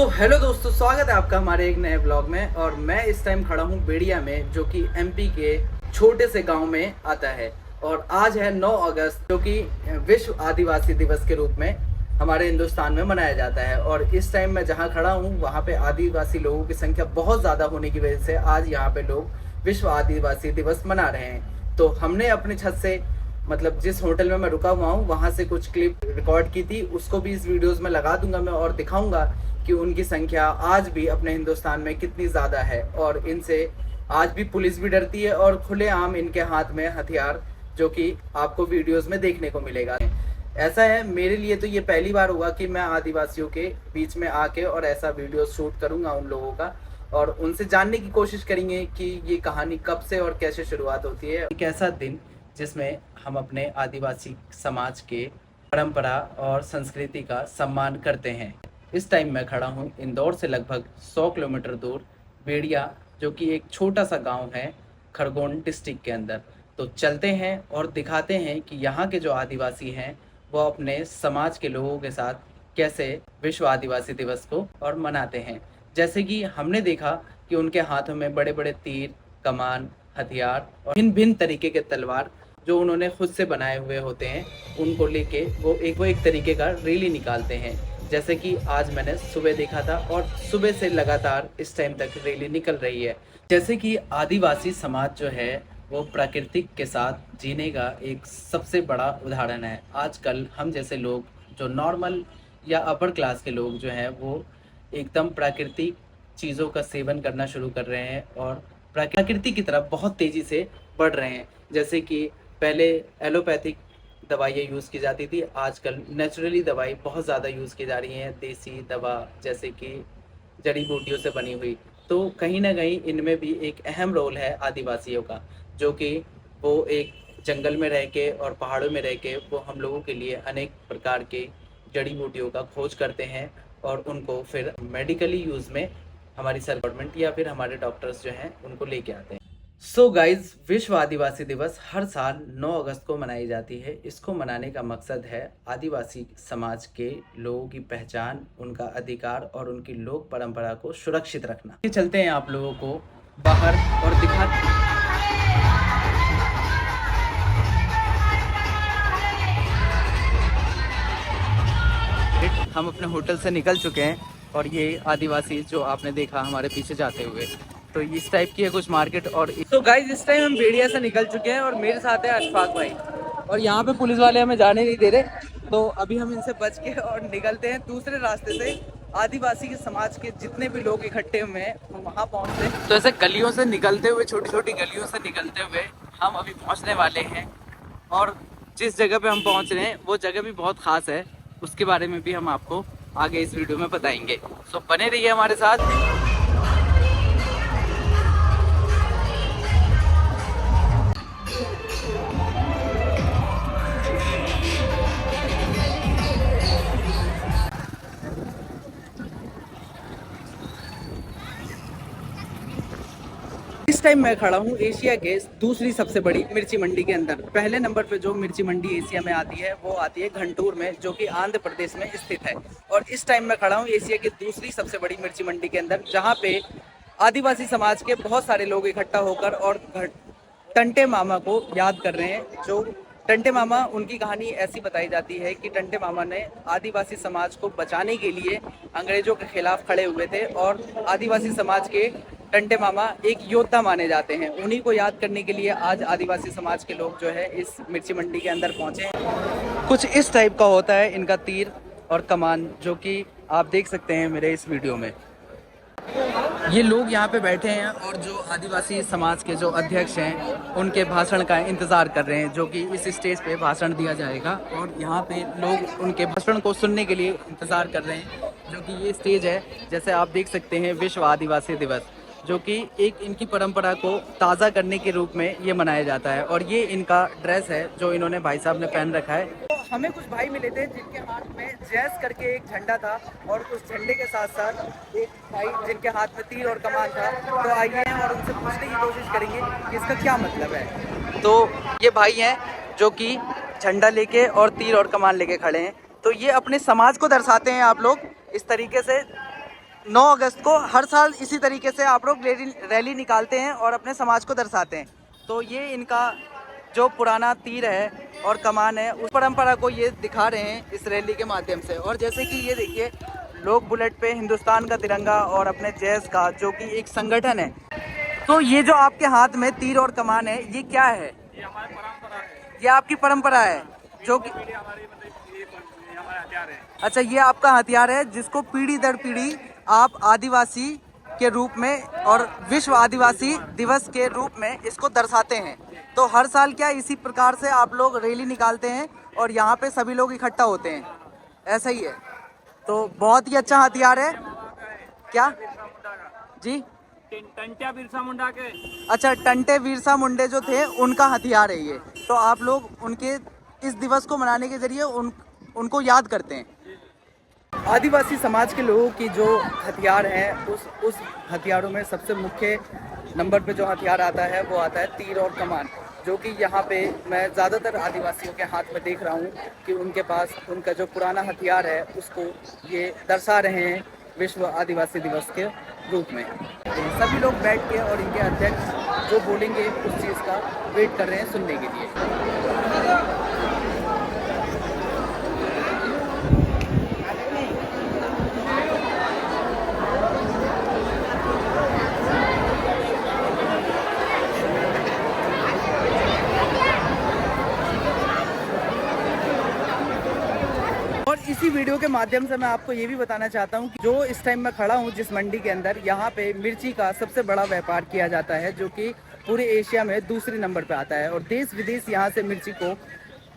Hello दोस्तों, स्वागत है आपका हमारे एक नए ब्लॉग में। और मैं इस टाइम खड़ा हूँ बेड़िया में, जो कि एमपी के छोटे से गांव में आता है। और आज है 9 अगस्त, जो कि विश्व आदिवासी दिवस के रूप में हमारे हिंदुस्तान में मनाया जाता है। और इस टाइम मैं जहाँ खड़ा हूँ वहाँ पे आदिवासी लोगों की संख्या बहुत ज़्यादा होने की वजह से आज यहाँ पे लोग विश्व आदिवासी दिवस मना रहे हैं। तो हमने अपने छत से, मतलब जिस होटल में मैं रुका हुआ हूँ, वहाँ से कुछ क्लिप रिकॉर्ड की थी, उसको भी इस वीडियोस में लगा दूंगा मैं और दिखाऊंगा कि उनकी संख्या आज भी अपने हिंदुस्तान में कितनी ज़्यादा है। और इनसे आज भी पुलिस भी डरती है और खुलेआम इनके हाथ में हथियार, जो कि आपको वीडियोस में देखने को मिलेगा। ऐसा है, मेरे लिए तो ये पहली बार हुआ कि मैं आदिवासियों के बीच में आके और ऐसा वीडियो शूट करूँगा उन लोगों का, और उनसे जानने की कोशिश करेंगे कि ये कहानी कब से और कैसे शुरुआत होती है। एक ऐसा दिन जिसमें हम अपने आदिवासी समाज के परंपरा और संस्कृति का सम्मान करते हैं। इस टाइम मैं खड़ा हूँ इंदौर से लगभग 100 किलोमीटर दूर बेड़िया, जो कि एक छोटा सा गांव है खरगोन डिस्ट्रिक्ट के अंदर। तो चलते हैं और दिखाते हैं कि यहाँ के जो आदिवासी हैं वो अपने समाज के लोगों के साथ कैसे विश्व आदिवासी दिवस को और मनाते हैं। जैसे कि हमने देखा कि उनके हाथों में बड़े बड़े तीर, कमान, हथियार और भिन्न भिन्न तरीके के तलवार जो उन्होंने खुद से बनाए हुए होते हैं, उनको लेके वो एक तरीके का रैली निकालते हैं। जैसे कि आज मैंने सुबह देखा था और सुबह से लगातार इस टाइम तक रैली निकल रही है। जैसे कि आदिवासी समाज जो है वो प्राकृतिक के साथ जीने का एक सबसे बड़ा उदाहरण है। आजकल हम जैसे लोग जो नॉर्मल या अपर क्लास के लोग जो हैं वो एकदम प्राकृतिक चीज़ों का सेवन करना शुरू कर रहे हैं और प्रकृति की तरफ बहुत तेज़ी से बढ़ रहे हैं। जैसे कि पहले एलोपैथिक दवाइयाँ यूज़ की जाती थी, आजकल नेचुरली दवाई बहुत ज़्यादा यूज़ की जा रही हैं, देसी दवा जैसे कि जड़ी बूटियों से बनी हुई। तो कहीं ना कहीं इनमें भी एक अहम रोल है आदिवासियों का, जो कि वो एक जंगल में रह के और पहाड़ों में रह के वो हम लोगों के लिए अनेक प्रकार के जड़ी बूटियों का खोज करते हैं और उनको फिर मेडिकली यूज़ में हमारी गवर्नमेंट या फिर हमारे डॉक्टर्स जो हैं उनको लेके आते हैं। सो गाइज, विश्व आदिवासी दिवस हर साल 9 अगस्त को मनाई जाती है। इसको मनाने का मकसद है आदिवासी समाज के लोगों की पहचान, उनका अधिकार और उनकी लोक परंपरा को सुरक्षित रखना। ये चलते हैं आप लोगों को बाहर और दिखाते हैं। हम अपने होटल से निकल चुके हैं और ये आदिवासी जो आपने देखा हमारे पीछे जाते हुए, तो इस टाइप की है कुछ मार्केट। और तो गाइस, इस टाइम हम बेड़िया से निकल चुके हैं और मेरे साथ है अशफाक भाई, और यहाँ पे पुलिस वाले हमें जाने नहीं दे रहे। तो अभी हम इनसे बच के और निकलते हैं दूसरे रास्ते से। आदिवासी के समाज के जितने भी लोग इकट्ठे हुए हैं हम वहाँ पहुँचते हैं। तो ऐसे गलियों से निकलते हुए, छोटी छोटी गलियों से निकलते हुए हम अभी पहुँचने वाले हैं। और जिस जगह पे हम पहुँच रहे हैं वो जगह भी बहुत ख़ास है, उसके बारे में भी हम आपको आगे इस वीडियो में बताएंगे। सो बने रहिए हमारे साथ। इस टाइम मैं खड़ा हूँ एशिया के दूसरी सबसे बड़ी मिर्ची मंडी के अंदर। पहले नंबर पे जो मिर्ची मंडी एशिया में आती है वो आती है घंटूर में, जो कि आंध्र प्रदेश में स्थित है। और इस टाइम मैं खड़ा हूँ एशिया की दूसरी सबसे बड़ी मिर्ची मंडी के अंदर, जहाँ पे आदिवासी समाज के बहुत सारे लोग इकट्ठा होकर और टंटे मामा को याद कर रहे हैं। जो टंटे मामा, उनकी कहानी ऐसी बताई जाती है कि टंटे मामा ने आदिवासी समाज को बचाने के लिए अंग्रेजों के खिलाफ खड़े हुए थे और आदिवासी समाज के टंटे मामा एक योद्धा माने जाते हैं। उन्हीं को याद करने के लिए आज आदिवासी समाज के लोग जो है इस मिर्ची मंडी के अंदर पहुंचे हैं। कुछ इस टाइप का होता है इनका तीर और कमान, जो कि आप देख सकते हैं मेरे इस वीडियो में। ये लोग यहाँ पे बैठे हैं और जो आदिवासी समाज के जो अध्यक्ष हैं उनके भाषण का इंतज़ार कर रहे हैं, जो कि इस स्टेज पे भाषण दिया जाएगा। और यहाँ पे लोग उनके भाषण को सुनने के लिए इंतज़ार कर रहे हैं, जो कि ये स्टेज है। जैसे आप देख सकते हैं विश्व आदिवासी दिवस, जो कि एक इनकी परंपरा को ताज़ा करने के रूप में ये मनाया जाता है। और ये इनका ड्रेस है जो इन्होंने भाई साहब ने पहन रखा है। तो हमें कुछ भाई मिले थे जिनके हाथ में जैस करके एक झंडा था, और उस झंडे के साथ साथ एक भाई जिनके हाथ में तीर और कमान था। तो आइए और उनसे पूछने की कोशिश करेंगे कि इसका क्या मतलब है। तो ये भाई हैं जो कि झंडा लेके और तीर और कमान लेके खड़े हैं। तो ये अपने समाज को दर्शाते हैं आप लोग इस तरीके से। 9 अगस्त को हर साल इसी तरीके से आप लोग रैली निकालते हैं और अपने समाज को दर्शाते हैं। तो ये इनका जो पुराना तीर है और कमान है, उस परंपरा को ये दिखा रहे हैं इस रैली के माध्यम से। और जैसे कि ये देखिए, लोग बुलेट पे हिंदुस्तान का तिरंगा और अपने जैस का, जो कि एक संगठन है। तो ये जो आपके हाथ में तीर और कमान है, ये क्या है? ये हमारी परंपरा है। ये आपकी परंपरा है जो कि हमारा हथियार है। अच्छा, ये आपका हथियार है जिसको पीढ़ी दर पीढ़ी आप आदिवासी के रूप में और विश्व आदिवासी दिवस के रूप में इसको दर्शाते हैं। तो हर साल क्या इसी प्रकार से आप लोग रैली निकालते हैं और यहाँ पे सभी लोग इकट्ठा होते हैं, ऐसा ही है? तो बहुत ही अच्छा हथियार है। क्या जी? टंट्या बिरसा मुंडा के। अच्छा, टंटे बिरसा मुंडे जो थे उनका हथियार है ये। तो आप लोग उनके इस दिवस को मनाने के जरिए उनको याद करते हैं। आदिवासी समाज के लोगों की जो हथियार हैं, उस हथियारों में सबसे मुख्य नंबर पे जो हथियार आता है वो आता है तीर और कमान, जो कि यहाँ पे मैं ज़्यादातर आदिवासियों के हाथ में देख रहा हूँ कि उनके पास उनका जो पुराना हथियार है उसको ये दर्शा रहे हैं विश्व आदिवासी दिवस के रूप में। सभी लोग बैठ के और इनके अध्यक्ष जो बोलेंगे उस चीज़ का वेट कर रहे हैं सुनने के लिए। और इसी वीडियो के माध्यम से मैं आपको ये भी बताना चाहता हूँ कि जो इस टाइम मैं खड़ा हूँ जिस मंडी के अंदर, यहाँ पे मिर्ची का सबसे बड़ा व्यापार किया जाता है, जो कि पूरे एशिया में दूसरे नंबर पे आता है और देश विदेश यहाँ से मिर्ची को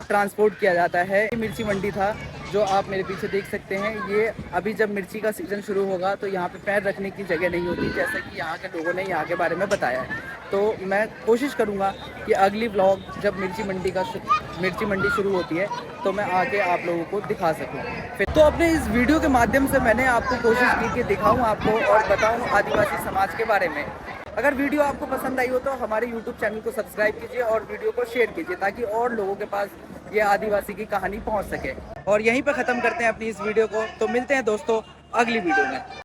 ट्रांसपोर्ट किया जाता है। ये मिर्ची मंडी था जो आप मेरे पीछे देख सकते हैं। ये अभी जब मिर्ची का सीज़न शुरू होगा तो यहाँ पे पैर रखने की जगह नहीं होती, जैसा कि यहाँ के लोगों ने यहाँ के बारे में बताया है। तो मैं कोशिश करूँगा कि अगली व्लॉग जब मिर्ची मंडी शुरू होती है तो मैं आके आप लोगों को दिखा सकूँ। तो अपने इस वीडियो के माध्यम से मैंने आपको कोशिश की कि दिखाऊँ आपको और बताऊँ आदिवासी समाज के बारे में। अगर वीडियो आपको पसंद आई हो तो हमारे YouTube चैनल को सब्सक्राइब कीजिए और वीडियो को शेयर कीजिए ताकि और लोगों के पास ये आदिवासी की कहानी पहुंच सके। और यहीं पर ख़त्म करते हैं अपनी इस वीडियो को। तो मिलते हैं दोस्तों अगली वीडियो में।